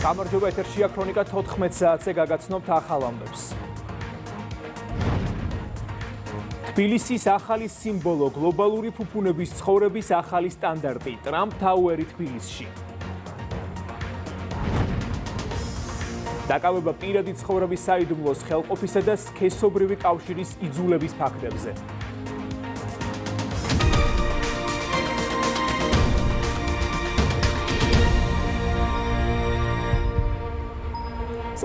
გამარჯობა, ეთერშია ქრონიკა 14 საათზე გაგაცნობთ ახალ ამბებს. თბილისის ახალი სიმბოლო, გლობალური ფუფუნების ცხოვრების ახალი სტანდარტი, ტრამპ თაუერი თბილისში. დაკავება პირადი ცხოვრების საიდუმლოს ხელყოფისა და სქესობრივი კავშირის იძულების ფაქტებზე.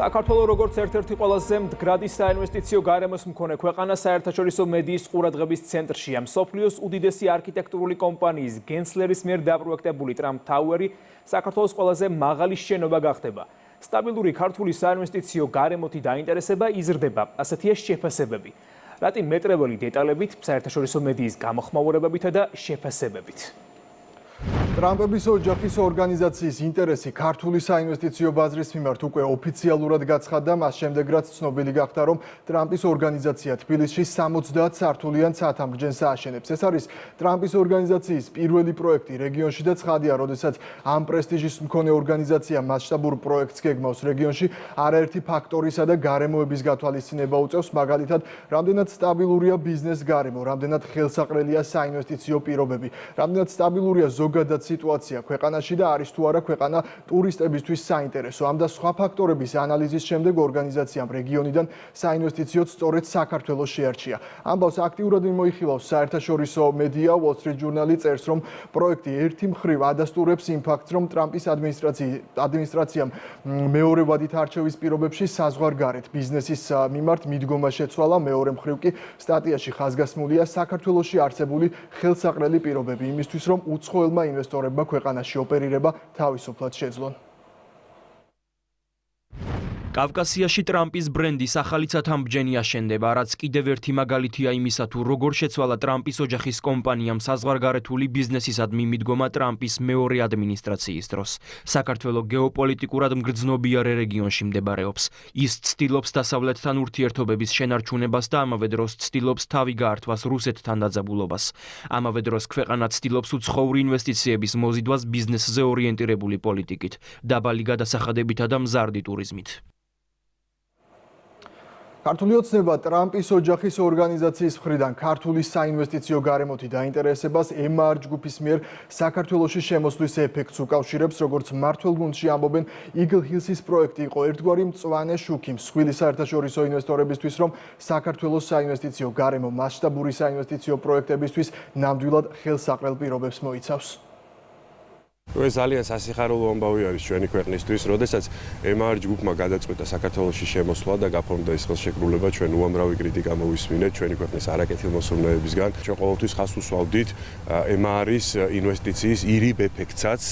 საქართველოს როგორც ერთ-ერთი ყველაზე მდგრადი საინვესტიციო გარემოს მქონე ქვეყანა საერთაშორისო მედიის ყურადღების ცენტრშია. მსოფლიოს უდიდესი არქიტექტურული კომპანიის გენსლერის მიერ დაპროექტებული ტრამპ თაუერი საქართველოს ყველაზე მაღალი შენობა გახდება. სტაბილური ქართული საინვესტიციო გარემოთი დაინტერესება იზრდება, ასეთია შეფასებები. რატი მეტრეველი დეტალებით, საერთაშორისო მედიის გამოხმაურებებითა და შეფასებებით. ტრამპების ოჯახის ორგანიზაციის ინტერესი ქართული საინვესტიციო ბაზრის მიმართ უკვე ოფიციალურად გაცხადდა, მას შემდეგ რაც ცნობილი გახდა, რომ ტრამპის ორგანიზაცია თბილისში 70 სართულიან ცათამბჯენს ააშენებს. ეს არის ტრამპის ორგანიზაციის პირველი პროექტი რეგიონში და ცხადია, როდესაც ამ პრესტიჟის მქონე ორგანიზაცია მასშტაბურ პროექტს გეგმავს რეგიონში, არაერთი ფაქტორისა და გარემოების გათვალისწინება უწევს, მაგალითად, რამდენად სტაბილურია ბიზნეს გარემო, რამდენად ხელსაყრელია საინვესტიციო პირობები, რამდენად სტაბილურია ზოგადად სიტუაცია ქვეყანაში და არის თუ არა ქვეყანა ტურისტებისთვის საინტერესო. ამ და სხვა ფაქტორების ანალიზის შემდეგ ორგანიზაციამ რეგიონიდან საინვესტიციოდ სწორედ საქართველოს შეარჩია. ამბავს აქტიურად მიმოიხილავს საერთაშორისო მედია, Wall Street Journal წერს, რომ პროექტი ერთი მხრივ ადასტურებს იმ ფაქტს, რომ ტრამპის ადმინისტრაციამ მეორე ვადით არჩევის პირობებში საზღვარგარეთ ბიზნესის მიმართ მიდგომა შეცვალა, მეორე მხრივ კი სტატიაში ხაზგასმულია საქართველოში არსებული ხელსაყრელი პირობები იმისთვის, რომ უცხოელმა ინვესტორებმა ქვეყანაში ოპერირება თავისუფლად შეძლონ. კავკასიაში ტრამპის ბრენდის ახალი ცათამბჯენი აშენდება, რაც კიდევ ერთი მაგალითია იმისა, თუ როგორ შეცვალა ტრამპის ოჯახის კომპანიამ საზღვარგარეთული ბიზნესისადმი მიდგომა ტრამპის მეორე ადმინისტრაციის დროს. საქართველოს გეოპოლიტიკურად მგრძნობიარე რეგიონში მდებარეობს. ის ცდილობს დასავლეთთან ურთიერთობების შენარჩუნებას და ამავე დროს ცდილობს თავი გაართვას რუსეთთან დაძაბულობას. ამავე დროს ქვეყანა ცდილობს უცხოური ინვესტიციების მოზიდვას ბიზნესზე ორიენტირებული პოლიტიკით, დაბალი გადასახადებითა და მზარდი ტურიზმით. ქართული ოცნება ტრამპის ოჯახის ორგანიზაციის მხრიდან ქართული საინვესტიციო გარემოთი დაინტერესებას MR ჯგუფის მიერ საქართველოში შემოსვლის ეფექტს უკავშირებს, როგორც მმართველ გუნდში ამბობენ, Eagle Hills-ის პროექტი იყო ერთგვარი მწვანე შუქი მსხვილი საერთაშორისო ინვესტორებისთვის, რომ საქართველოს საინვესტიციო გარემო მასშტაბური საინვესტიციო პროექტებისთვის ნამდვილად ხელსაყრელ პირობებს მოიცავს. ეს ძალიან სასიხარულო ამბავი არის ჩვენი ქვეყნისთვის, როდესაც MR ჯგუფმა გადაწყვიტა საქართველოში შემოსვლა და გაფორმდა ეს ხელშეკრულება, ჩვენ უამრავი კრიტიკა მოვისმინეთ ჩვენი ქვეყნის არაკეთილმოსურნეებისგან. ჩვენ ყოველთვის ხაზს უსვავდით MR-ის ინვესტიციის ირიბ ეფექტსაც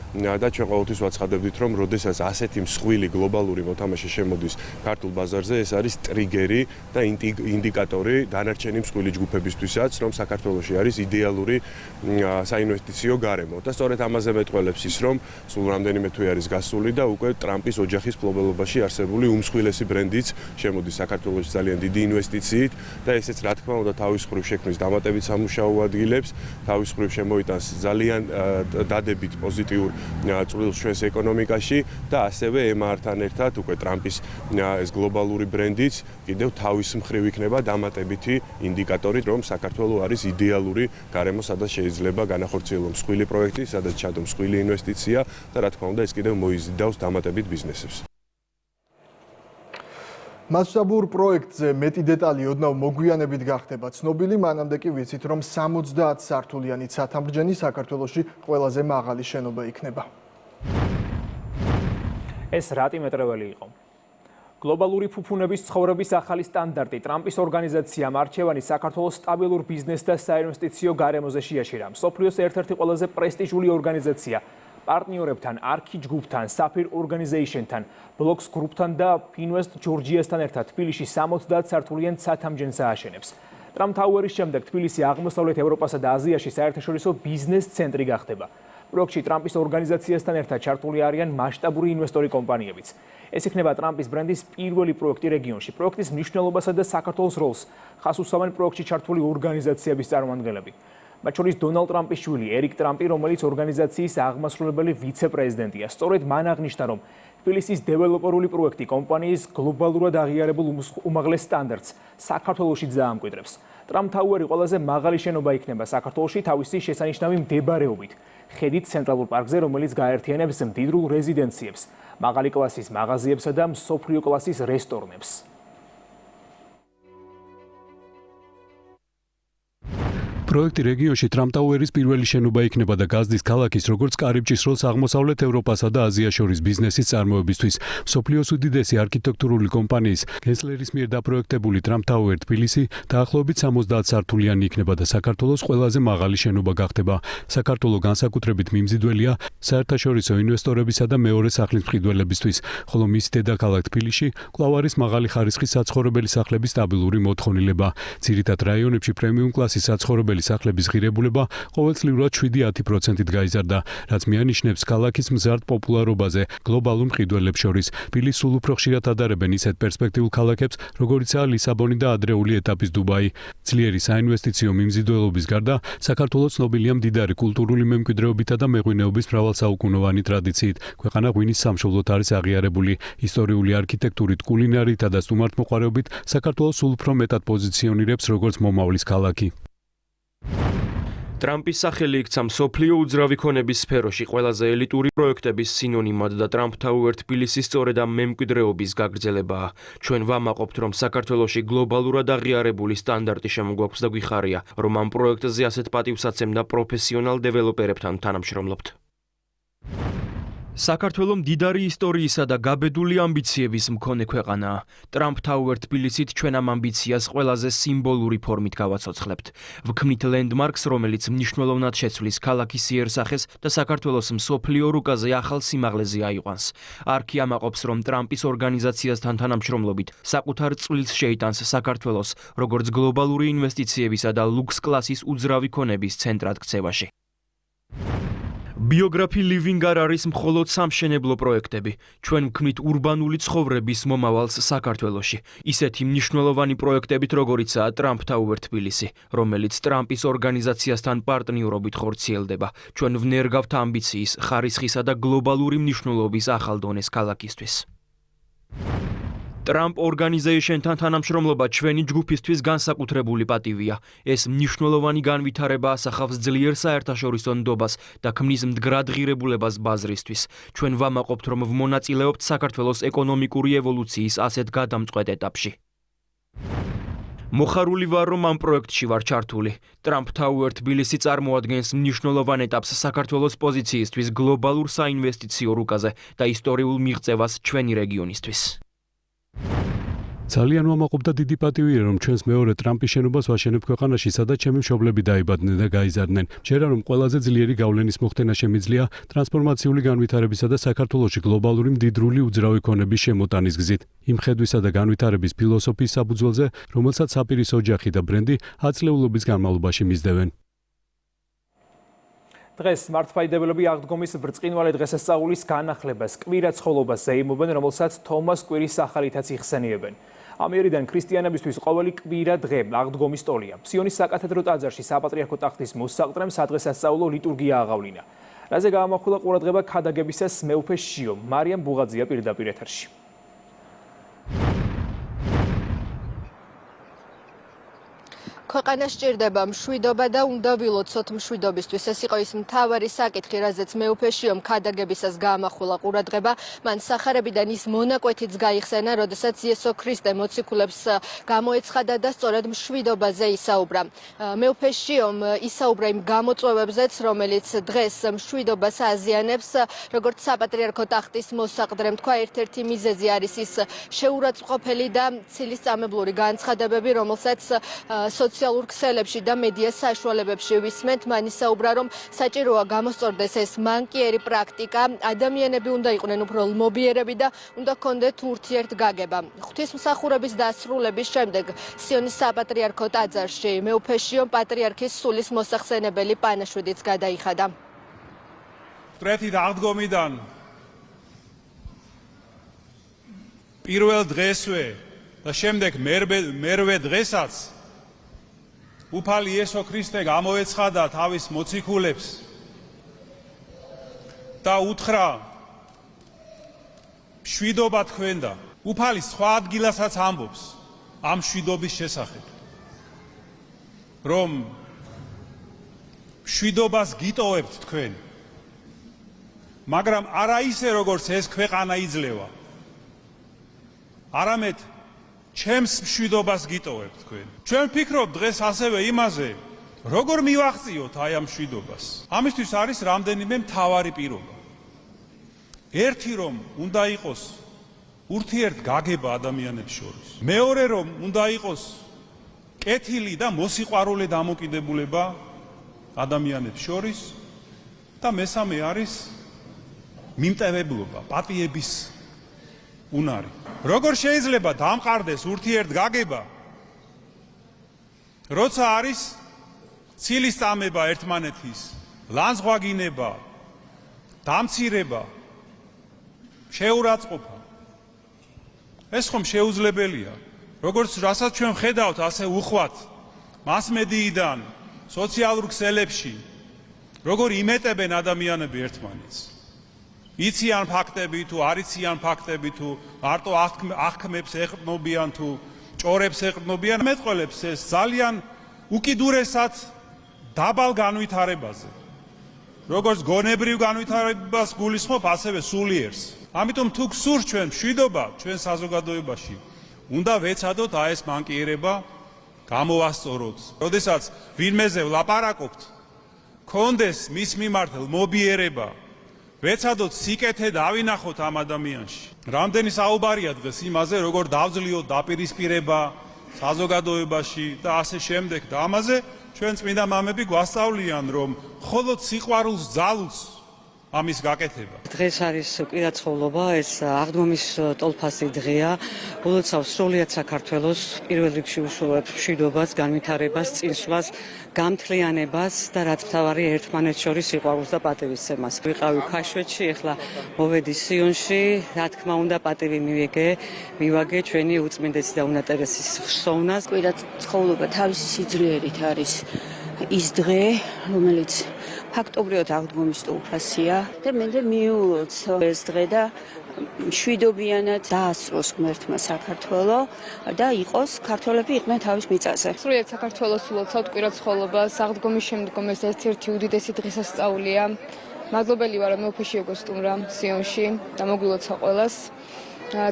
და ჩვენ ყოველთვის ვაცხადებდით, რომ როდესაც ასეთი მსხვილი გლობალური მოთამაშე შემოდის ქართულ ბაზარზე, ეს არის ტრიგერი და ინდიკატორი დანარჩენი მსხვილი ჯგუფებისთვისაც, რომ საქართველოში არის იდეალური საინვესტიციო გარემო. და სწორედ ამაზე მეტყველებს ის, რომ სულ რამდენიმე თვე არის გასული და უკვე ტრამპის ოჯახის მფლობელობაში არსებული უმსხვილესი ბრენდიც შემოდის საქართველოში ძალიან დიდი ინვესტიციით და ესეც რა თქმა უნდა თავის მხრივ შექმნის დამატებით სამუშაო ადგილებს, თავის მხრივ შემოიტანს ძალიან დადებით პოზიტიურ წვრილს ჩვენს ეკონომიკაში და ასევე MR-თან ერთად უკვე ტრამპის ეს გლობალური ბრენდიც კიდევ თავის მხრივ იქნება დამატებითი ინდიკატორი, რომ საქართველოს არის იდეალური გარემო, სადაც შეიძლება განახორციელოს მსხვილი პროექტი, სადაც ჩადო მსხვილი ინვესტიცია და რა თქმა უნდა ეს კიდევ მოიზიდავს დამატებით ბიზნესებს. მასშტაბურ პროექტზე მეტი დეტალი ოდნავ მოგვიანებით გახდება ცნობილი, მანამდე კი ვიცით, რომ 70 სართულიანი ცათამბჯენი საქართველოში ყველაზე მაღალი შენობა იქნება. ეს რატი მეტრეველი იყო? გლობალური ფუფუნების ცხოვრების ახალი სტანდარტი ტრამპის ორგანიზაციამ არჩევანი საქართველოს სტაბილურ ბიზნეს და საინვესტიციო გარემოზე შეაშირა. მსოფლიოს ერთ-ერთი ყველაზე პრესტიჟული ორგანიზაცია პარტნიორებთან, არქი ჯგუფთან, საფირ ორგანიზეიშენთან, ბლოკს გრუპთან და ფინვესტ ჯორჯიასთან ერთად თბილისში 70 სართულიან ცათამბჯენს ააშენებს. ტრამპ თაუერის შემდეგ თბილისი აღმოსავლეთ ევროპასა და აზიაში საერთაშორისო ბიზნეს ცენტრი გახდება. პროექტში ტრამპის ორგანიზაციასთან ერთად ჩართული არიან მასშტაბური ინვესტორი კომპანიებიც. ეს იქნება ტრამპის ბრენდის პირველი პროექტი რეგიონში. პროექტის მნიშვნელობასა და საქართველოს როლს ხას უსვამენ პროექტში ჩართული ორგანიზაციების წარმომადგენლები. მათ შორის დონალდ ტრამპის შვილი ერიკ ტრამპი, რომელიც ორგანიზაციის აღმასრულებელი ვიცე-პრეზიდენტია. სწორედ მან აღნიშნა, რომ თბილისის დეველოპერული პროექტი კომპანიის გლობალურად აღიარებულ უმაღლეს სტანდარტს საქართველოში დაამკვიდრებს. ტრამპ ტაუერი ყველაზე მაღალი შენობა იქნება საქართველოში თავისი შესანიშნავი მდებარეობით. ხედით ცენტრალურ პარკზე, რომელიც გაერთიანებს მდიდრულ რეზიდენციებს, მაღალი კლასის მაღაზიებსა და მსოფლიო კლასის რესტორნებს. პროექტი რეგიონში ტრამპ ტაუერის პირველი შენობა იქნება და გაზდის ქალაქის, როგორც კარიბჭის როლს აღმოსავლეთ ევროპასა და აზიას შორის ბიზნესის წარმოებისთვის. მსოფლიოს უდიდესი არქიტექტურული კომპანიის გენსლერის მიერ დაპროექტებული ტრამპ ტაუერი თბილისი დაახლოებით 70 სართულიანი იქნება და საქართველოს ყველაზე მაღალი შენობა გახდება. საქართველო განსაკუთრებით მიმზიდველია საერთაშორისო ინვესტორებისა და მეორე სახლის მყიდველებისთვის, ხოლო მისი დედაქალაქ თბილისში კვლავ არის მაღალი ხარისხის საცხოვრებელი სახლების სტაბილური მოთხოვნილება. ძირითად რაიონებში პრემიუმ კლასის საცხოვრებელი სახლების ღირებულება ყოველწლიურად 7-10%-ით გაიზარდა, რაც მიანიშნებს ქალაქის მზარდ პოპულარობაზე გლობალურ მყიდველებს შორის. თბილისს სულ უფრო ხშირად ადარებენ ისეთ პერსპექტიულ ქალაქებს, როგორიცაა ლისაბონი და ადრეული ეტაპის დუბაი. ძლიერი საინვესტიციო მიმზიდველობის გარდა, საქართველო ცნობილია მდიდარი კულტურული მემკვიდრეობითა და მეღვინეობის მრავალსაუკუნოვანი ტრადიციით. ქვეყანა ღვინის სამშობლოდ არის აღიარებული. ისტორიული არქიტექტურით, კულინარითა და სტუმართმოყვარეობით საქართველოს სულ უფრო მეტად პოზიციონირებს როგორც მომავლის ქალაქი. ტრამპის სახელი იქცა მსოფლიო უძრავი ქონების სფეროში ყველაზე ელიტური პროექტების სინონიმად და ტრამპ ტაუერ თბილისის სწორედ ამ მემკვიდრეობის გაგრძელებაა. ჩვენ ვამაყობთ, რომ საქართველოში გლობალურად აღიარებული სტანდარტი შემოგვაქვს და გვიხარია, რომ ამ პროექტზე ასეთ პატივსაცემ და პროფესიონალ დეველოპერებთან თანამშრომლობთ. საქართველო მდიდარი ისტორიისა და გაბედული ამბიციების მქონე ქვეყანაა. ტრამპ ტაუერ თბილისით ჩვენ ამ ამბიციას ყველაზე სიმბოლური ფორმით გავაცოცხლებთ. ვქმნით ლენდმარკს, რომელიც მნიშვნელოვნად შეცვლის ქალაქის იერსახეს და საქართველოს მსოფლიო რუკაზე ახალ სიმაღლეზე აიყვანს. არქი ამაყობს, რომ ტრამპის ორგანიზაციასთან თანამშრომლობით საკუთარ წვლილს შეიტანს საქართველოს, როგორც გლობალური ინვესტიციებისა და ლუქს კლასის უძრავი ქონების ცენტრად ქცევაში. ბიოგრაფი ლივინგ არ არის მხოლოდ სამშენებლო პროექტები. ჩვენ ვქმნით ურბანული ცხოვრების მომავალს საქართველოში. ისეთი მნიშვნელოვანი პროექტებით, როგორიცაა ტრამპ ტაუერ თბილისი, რომელიც ტრამპის ორგანიზაციასთან პარტნიორობით ხორციელდება. ჩვენ ვნერგავთ ამბიციის, ხარისხისა და გლობალური მნიშვნელობის ახალ დონეს ქალაქისთვის. ტრამპ ორგანიზეიშენთან თანამშრომლობა ჩვენი ჯგუფისთვის განსაკუთრებული პატივია. ეს მნიშვნელოვანი განვითარება ასახავს ძლიერ საერთაშორისო ნდობას და ქმნის მდგრად ღირებულებას ბაზრისთვის. ჩვენ ვამაყობთ, რომ ვმონაწილეობთ საქართველოს ეკონომიკური ევოლუციის ასეთ გადამწყვეტ ეტაპში. მოხარული ვარ, რომ ამ პროექტში ვარ ჩართული. ტრამპ ტაუერ თბილისი წარმოადგენს მნიშვნელოვან ეტაპს საქართველოს პოზიციისთვის გლობალურ საინვესტიციო რუკაზე და ისტორიულ მიღწევას ჩვენი რეგიონისთვის. ძალიან ვამაყობ და დიდი პატივია, რომ ჩვენს მეორე ტრამპის შენობას ვაშენებ ქვეყანაში, სადაც ჩემი მშობლები დაიბადნენ და გაიზარდნენ. მჯერა, რომ ყველაზე ძლიერი გავლენის მოხდენა შემიძლია ტრანსფორმაციული განვითარებისა და საქართველოში გლობალური მდიდრული უძრავი ქონების შემოტანის გზით. იმ ხედვისა და განვითარების ფილოსოფიის საფუძველზე, რომელსაც საპირის ოჯახი და ბრენდი ათწლეულობის განმავლობაში მისდევენ. დღეს მართლმადიდებლები აღდგომის ბრწყინვალე დღესასწაულის განახლებას კვირა ცხოვლობას ზეიმობენ, რომელსაც თომას კვირის სახელითაც იხსენიებენ. ამიერიდან ქრისტიანებისთვის ყოველი კვირა დღე აღდგომის ტოლია. სიონის საკათედრო ტაძარში საპატრიარქო ტახტის მოსაყდრემ სადღესასწაულო ლიტურგია აღავლინა. რაზე გაამახვილა ყურადღება ქადაგებისას მეუფე შიო მარიამ ბუღაძია პირდაპირ ეთერში. ქვეყანა სჭირდება მშვიდობა და უნდა ვილოცოთ მშვიდობისთვის. ეს იყო ის მთავარი საკითხი, რაზეც მეუფეშიომ ქადაგებისას გაამახვილა ყურადღება. მან სახარებიდან ის მონაკვეთიც გაიხსენა, როდესაც იესო ქრისტე მოციქულებს გამოეცხადა და სწორედ მშვიდობაზე ისაუბრა. მეუფეშიომ ისაუბრა იმ გამოწვევებზეც, რომელიც დღეს მშვიდობას აზიანებს, როგორც საპატრიარქო ტახტის მოსაყდრემ თქვა, ერთ-ერთი მიზეზი არის ის შეურაცხყოფელი და ცილისწამებლური განცხადებები, რომელსაც სოციალურ ქსელებში და მედია საშუალებებში ვისმენთ. მან ისაუბრა, რომ საჭიროა გამოსწორდეს ეს მანკიერი პრაქტიკა, ადამიანები უნდა იყვნენ უფრო ლმობიერები და უნდა ჰქონდეთ ურთიერთგაგება. ღვთისმსახურების დასრულების შემდეგ სიონის საპატრიარქო ტაძარში მეუფეშიომ პატრიარქის სულის მოსახსენებელი პანაშვიდიც გადაიხადა. მკვეთრი აღდგომიდან პირველ დღესვე და შემდეგ მერვე დღესაც უფალი იესო ქრისტე გამოეცხადა თავის მოციქულებს და უთხრა მშვიდობა თქვენდა. უფალი სხვა ადგილასაც ამბობს ამ მშვიდობის შესახებ, რომ მშვიდობას გიტოვებთ თქვენ, მაგრამ არა ისე როგორც ეს ქვეყანა იძლევა, არამედ ჩემს მშვიდობას გიტოვებთ თქვენ. ჩვენ ვფიქრობთ დღეს ასევე იმაზე, როგორ მივახციოთ აი ამ მშვიდობას. ამისთვის არის რამდენიმე მთავარი პირობა. ერთი, რომ უნდა იყოს ურთიერთგაგება ადამიანებს შორის. მეორე, რომ უნდა იყოს კეთილი და მოსიყვარულე დამოკიდებულება ადამიანებს შორის და მესამე არის მიმტევებლობა, პატიების უნარი. როგორ შეიძლება დამყარდეს ურთიერთგაგება, როცა არის ცილის წამება ერთმანეთის, ლანძღვაგინება, დამცირება, შეურაცხყოფა. ეს ხომ შეუძლებელია. როგორც რასაც ჩვენ ხედავთ, ასე უხვად მასმედიიდან, სოციალურ ქსელებში, როგორ იმეტებენ ადამიანები ერთმანეთს. იციან ფაქტები თუ არ იციან ფაქტები თუ მარტო აღქმებს ეყრდნობიან თუ ჭორებს ეყრდნობიან, მეტყველებს ეს ძალიან უკიდურესად დაბალ განვითარებაზე. როგორც გონებრივ განვითარებას გულისხმობ, ასევე სულიერს. ამიტომ თუ გსურს ჩვენ მშვიდობა ჩვენ საზოგადოებაში, უნდა ვეცადოთ აი ეს მანკიერება გამოვასწოროთ. როდესაც ვინმეზე ვლაპარაკობთ, კონდეს მის მიმართ მობიერება, ვეცადოთ სიკეთე დავინახოთ ამ ადამიანში. რამდენი საუბარია დღეს იმაზე, როგორ დავძლიოთ დაპირისპირება საზოგადოებაში და ასე შემდეგ და ამაზე ჩვენ წმინდა მამები გვასწავლიან, რომ მხოლოდ სიყვარულს ძალუց ამის გაკეთება. დღეს არის კვირაცხოვლობა, ეს აღდგომის ტოლფასი დღეა. ულოცავს სრულიად საქართველოს პირველ რიგში უშუალოდ მშვიდობას, განვითარებას, წინსვლას, გამთლიანებას და რაც მთავარი ერთმანეთს შორის სიყვარულს და პატივისცემას. ვიყავი ქაშვეთში, ეხლა მოვედი სიონში, რა თქმა უნდა პატივი მივაგე ჩვენი უწმინდესი და უნატერესის ხსოვნას. კვირაცხოვლობა თავისი სიძლიერით არის ის დღე, რომელიც ფაქტობრივად აღდგომის ტოლფასია და მე მიულოცო ეს დღე და მშვიდობიანად დაასწროს ღმერთმა საქართველო და იყოს ქართველები იყვნენ თავის მიწაზე. სრულიად საქართველოს ულოცავთ კვირაცხოვლობას, აღდგომის შემდგომ ეს ერთ-ერთი უდიდესი დღესასწაულია. მადლობელი ვარ, რომ მეუფეში გოსტუმრა სიონში და მოგვილოცა ყველას.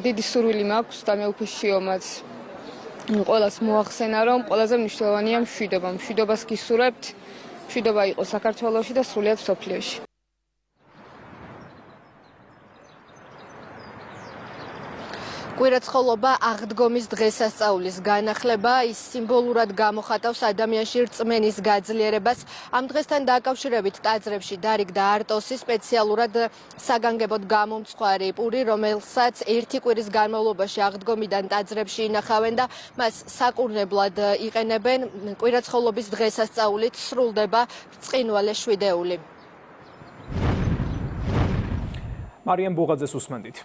დიდი სურვილი მაქვს და მეუფეში ომაც ყველას მოახსენა, რომ ყველაზე მნიშვნელოვანია მშვიდობა. მშვიდობას გისურვებთ. მშვიდობა იყოს საქართველოში და სრულიად მსოფლიოში. კვირაცხოვლობა აღდგომის დღესასწაულის განახლება, ის სიმბოლურად გამოხატავს ადამიანში რწმენის გაძლიერებას. ამ დღესთან დაკავშირებით ტაძრებში დარიგდა არტოსი, სპეციალურად საგანგებოდ გამომცხვარი პური, რომელსაც ერთი კვირის განმავლობაში აღდგომიდან ტაძრებში ინახავენ და მას საკურნებლად იყენებენ. კვირაცხოვლობის დღესასწაულით სრულდება ბრწყინვალე შვიდეული. მარიამ ბუღაძეს უსმენდით.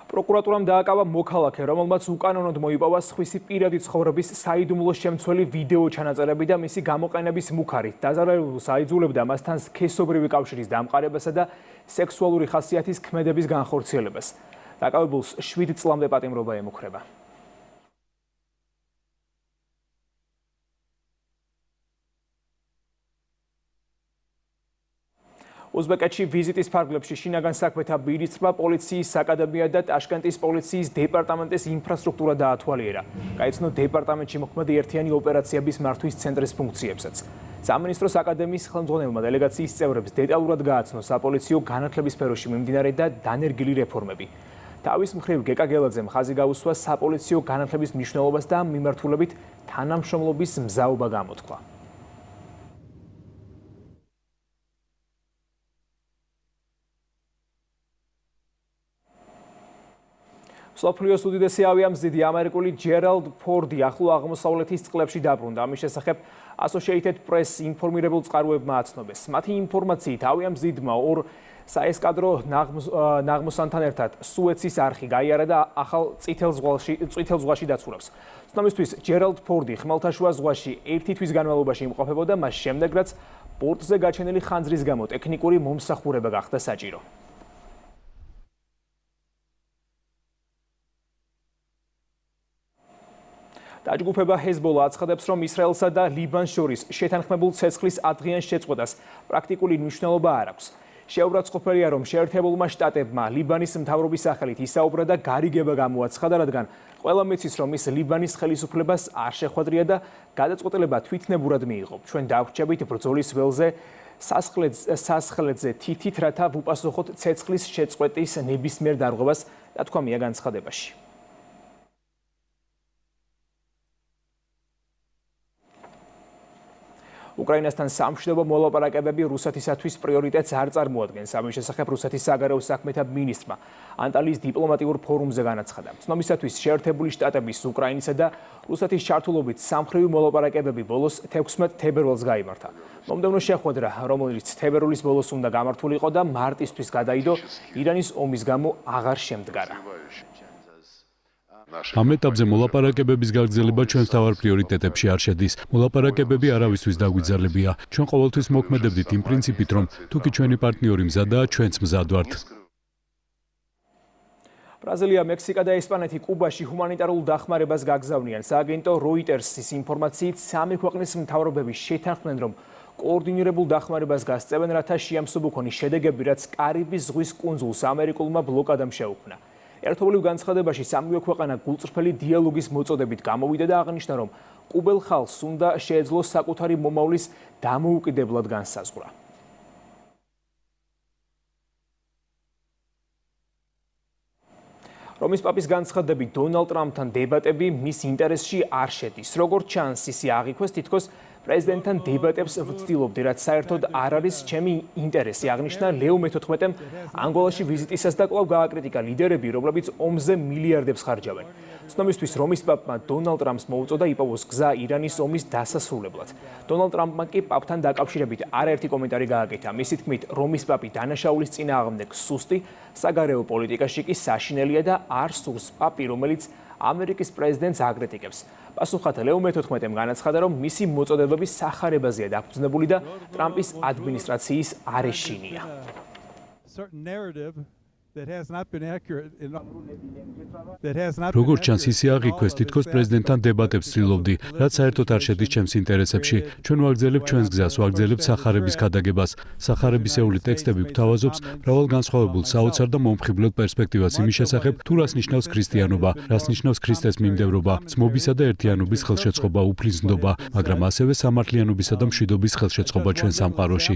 პროკურატურამ დააკავა მოქალაქე, რომელმაც უკანონოდ მოიპოვა სხვისი პირადი ცხოვრების საიდუმლო შემცველი ვიდეო ჩანაწერები და მისი გამოყენების მუქარით დაზარალებულს აიძულებდა მასთან სქესობრივი კავშირის დამყარებასა და სექსუალური ხასიათის ქმედების განხორციელებას. დაკავებულს 7 წლამდე პატიმრობა ემუქრება. უზბეკეთში ვიზიტის ფარგლებში შინაგან საქმეთა ბირთვა, პოლიციის აკადემია და ტაშკენტის პოლიციის დეპარტამენტის ინფრასტრუქტურა დაათვალიერა. გაიცნო დეპარტამენტში მოქმედი ერთიანი ოპერაციების მართვის ცენტრის ფუნქციებსაც. სამინისტროს აკადემიის ხელმძღვანელმა დელეგაციის წევრებს დეტალურად გააცნო საპოლიციო განათლების სფეროში მიმდინარე და დანერგილი რეფორმები. თავის მხრივ გეკა გელაძემ ხაზი გაუსვა საპოლიციო განათლების მნიშვნელობას და მიმართულებით თანამშრომლობის მზაობა გამოთქვა. მსოფლიოს უდიდესი ავიამზიდი ამერიკული ჯერალდ ფორდი ახლო აღმოსავლეთის წყლებში დაბრუნდა. ამის შესახებ Associated Press ინფორმირებულ წყაროებმა აცნობეს. მათი ინფორმაციით ავიამზიდმა ორ საესკადრო ნაღმოსანთან ერთად სუეცის არხი გაიარა და ახალ წითელ ზღვაში დაცურავს. ცნობისთვის ჯერალდ ფორდი ხმელთაშუა ზღვაში 1 თვის განმავლობაში იმყოფებოდა, მას შემდეგ რაც პორტზე გაჩენილი ხანძრის გამო ტექნიკური მომსახურება გახდა საჭირო. დაჯგუფება ჰეზბოლა აცხადებს, რომ ისრაელსა და ლიბანს შორის შეთანხმებულ ცეცხლის ათდღიან შეწყვეტას პრაქტიკული მნიშვნელობა არ აქვს. შეურაცხყოფელია, რომ შეერთებულმა შტატებმა ლიბანის მთავრობის სახელით ისაუბრა და გარიგება გამოაცხადა, რადგან ყველა მეცის, რომ ის ლიბანის ხელისუფლებას არ შეხვედრია და გადაწყვეტილება თვითნებურად მიიღო. ჩვენ დავრჩებით ბრძოლის ველზე სასახლეზე თითით, რათა ვუპასუხოთ ცეცხლის შეწყვეტის ნებისმიერ დარღვევას, დათქვამია განცხადებაში. უკრაინასთან სამშვიდობო მოლაპარაკებები რუსეთისათვის პრიორიტეტს არ წარმოადგენს. ამის შესახებ რუსეთის საგარეო საქმეთა მინისტრმა ანტალიის დიპლომატიურ ფორუმზე განაცხადა. ცნობისათვის შეერთებული შტატების, უკრაინისა და რუსეთის ჩართულობით სამხრივი მოლაპარაკებები ბოლოს 16 თებერვალს გაიმართა. მომდევნო შეხვედრა, რომელიც თებერვლის ბოლოს უნდა გამართულიყო და მარტისთვის გადაიდო, ირანის ომის გამო აღარ შემდგარა. ამ ეტაპზე მოლაპარაკებების გაგრძელება ჩვენს თავარ პრიორიტეტებში არ შედის. მოლაპარაკებები არავისთვის დაგვიძარლებია. ჩვენ ყოველთვის მოქმედებდით იმ პრინციპით, რომ თუკი ჩვენი პარტნიორი მზადაა, ჩვენც მზად ვართ. ბრაზილია, მექსიკა და ესპანეთი კუბაში ჰუმანიტარულ დახმარებას გაგზავნიან. სააგენტო როიტერსის ინფორმაციით, სამი ქვეყნის მთავრობები შეთანხმდნენ, რომ კოორდინირებულ დახმარებას გასწევენ, რათა შეამსუბუქონ შედეგები, რაც კარიბის ზღვის კუნძულს ამერიკულმა ბლოკადამ შეუქმნა. ერთობლივ განცხადებაში სამივე ქვეყანა გულწრფელი დიალოგის მოწოდებით გამოვიდა და აღნიშნა, რომ კუბელ ხალხს უნდა შეეძლოს საკუთარი მომავლის დამოუკიდებლად განსაზღვრა. რომის პაპის განცხადებით, დონალდ ტრამპთან დებატები მის ინტერესში არ შედის. როგორც ჩანს, ისი აღიქვეს, თითქოს პრეზიდენტთან დებატებს ვცდილობდი, რაც საერთოდ არ არის ჩემი ინტერესი, აღნიშნა ლეო მე-14-მ ანგოლაში ვიზიტისას და კვლავ გააკრიტიკა ლიდერები, რომლებიც ომზე მილიარდებს ხარჯავენ. ცნობისთვის რომის პაპმა დონალდ ტრამპს მოუწოდა იპოვოს გზა ირანის ომის დასასრულებლად. დონალდ ტრამპმა კი პაპთან დაკავშირებით არაერთი კომენტარი გააკეთა. მისი თქმით, რომის პაპი დანაშაულის წინააღმდეგ სუსტი, საგარეო პოლიტიკაში კი საშინელია და არ სურს პაპი, რომელიც ამერიკის პრეზიდენტს აკრიტიკებს. პასუხად ლეო მე-14-მ განაცხადა, რომ მისი მოწოდებები სახარებაზეა დაფუძნებული და ტრამპის ადმინისტრაციის არეშინია. როგორც ჩანს, ისი აღიქვეს, თითქოს პრეზიდენტთან დებატებს ვცდილობდი, რაც საერთოდ არ შედის ჩემს ინტერესებში. ჩვენ ვაგრძელებთ ჩვენს გზას, ვაგრძელებთ სახარების ქადაგებას. სახარებისეული ტექსტები გვთავაზობს მრავალ განსხვავებულ საოცარ და მომხიბვლელ პერსპექტივას იმის შესახებ, თუ რას ნიშნავს ქრისტიანობა, რას ნიშნავს ქრისტეს მიმდევრობა, ძმობისა და ერთიანობის ხელშეწყობა, უფლისნდობა, მაგრამ ასევე სამართლიანობისა და მშვიდობის ხელშეწყობა ჩვენ სამყაროში.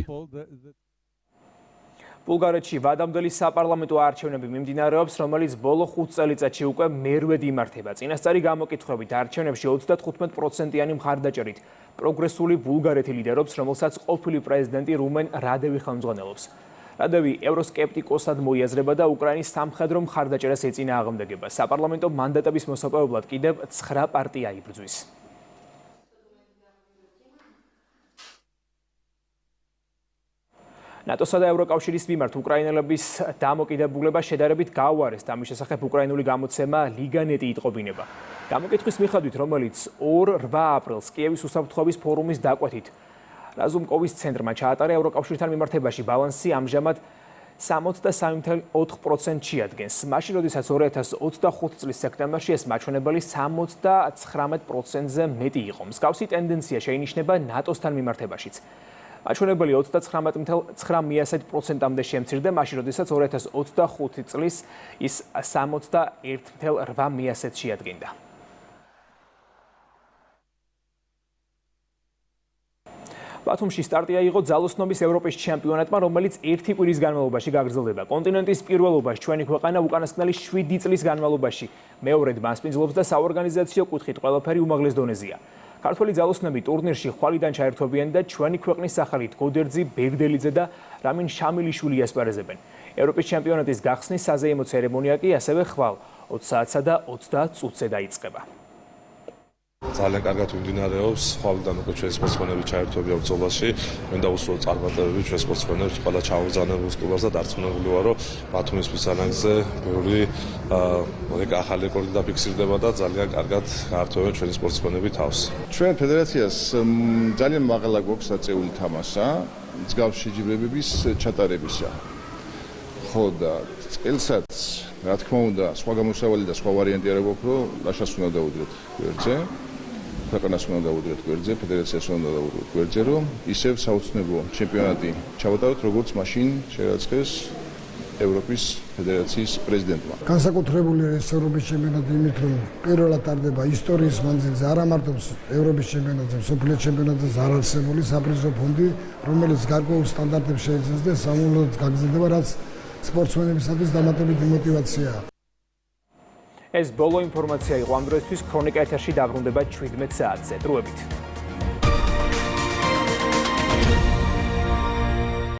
ბულგარეთში ვადამდელი საპარლამენტო არჩევნები მიმდინარეობს, რომელიც ბოლო 5 წელიწადში უკვე მერვედ იმართება. წინასწარი გამოკითხვებით არჩევნებში 35%-იანი მხარდაჭერით პროგრესული ბულგარეთი ლიდერობს, რომელსაც ყოფილი პრეზიდენტი რუმენ რადევი ხელმძღვანელობს. რადევი ევროსკეპტიკოსად მოიაზრება და უკრაინის სამხედრო მხარდაჭერას ეწინააღმდეგება. საპარლამენტო მანდატების მოსაპოვებლად კიდევ 9 პარტია იბრძვის. ნატოსა და ევროკავშირის მიმართ უკრაინელების დამოკიდებულება შედარებით გაუარეს. ამის შესახებ უკრაინული გამოცემა ლიგანეტი იტყობინება. გამოკითხვის მიხედვით, რომელიც 2-8 აპრილს კიევის უსაფრთხოების ფორუმის დაკვეთით რაზუმკოვის ცენტრმა ჩაატარა, ევროკავშირთან მიმართებაში ბალანსი ამჟამად 63.4% შეადგენს. მაშინ, როდესაც 2025 წლის სექტემბერში ეს მაჩვენებელი 79%-ზე მეტი იყო. მსგავსი ტენდენცია შეინიშნება ნატოსთან მიმართებაშიც. მაჩვენებელი 39.9%-მდე შემცირდა, მაშინ, როდესაც 2025 წლის ის 61.8%-ს შეადგენდა. ბათუმში სტარტი აიღო ძალოსნობის ევროპის ჩემპიონატმა, რომელიც 1 კვირის განმავლობაში გაგრძელდება. კონტინენტის პირველობას ჩვენი ქვეყანა უკანასკნელი 7 წლის განმავლობაში მეორედ მასპინძლობს და საორგანიზაციო კუთხით ყველაფერი უმაღლეს დონეზეა. ქართველი ძალოსნები ტურნირში ხვალიდან ჩაერთვებიან და ჩვენი ქვეყნის სახელით გოდერძი ბეგდელიძე და რამინ შამილიშვილი ასპარეზებენ. ევროპის ჩემპიონატის გახსნის საზეიმო ცერემონია კი ასევე ხვალ 20 საათსა და 30 წუთზე დაიწყება. ძალიან კარგად მიმდინარეობს. ხვალიდან უკვე ჩვენი სპორტსმენები ჩაერთვებიან ბრძოლაში. მინდა უსურვო წარმატებები ჩვენ სპორტსმენებს, ყველა ჩაუგზავნებულ სტუმარს და დარწმუნებული ვარ, რომ ბათუმის ფიცარანგზე ბევრი ახალი რეკორდი დაფიქსირდება და ძალიან კარგად გაართვევენ ჩვენი სპორტსმენები თავს. ჩვენ ფედერაციას ძალიან მაღლა გვაქვს საწეული თამაშა, მსგავსი შეჯიბრებების ჩატარებისა. ხო და წელსაც, რა თქმა უნდა, სხვა გამოსავალი და სხვა ვარიანტი არ გვაქვს, რომ ლაშას უნდა დაუდრეთ გვერდზე. ქვეყანას უნდა დაუდრეთ გვერდზე, ფედერაციას უნდა დაუდრეთ გვერდზე, რომ ისევ საოცნებო ჩემპიონატი ჩავატაროთ, როგორც მაშინ შეაცხეს ევროპის ფედერაციის პრეზიდენტმა. განსაკუთრებული ეს ევროპის ჩემპიონატი იმით, რომ პირველად ტარდება ისტორიის მანძილზე, არა მარტო ევროპის ჩემპიონატზე, მსოფლიო ჩემპიონატზე არ არსებული საპრიზო ფონდი, რომელიც გარკვეულ სტანდარტებს შეიცავს და სამოულოდ გაგრძელდება, რაც სპორტსმენებისათვის დამატებითი мотиваციაა. ეს ბოლო ინფორმაცია იყო ამ დროისთვის. ქრონიკა ეთერში დაბრუნდება 17 საათზე. დროებით.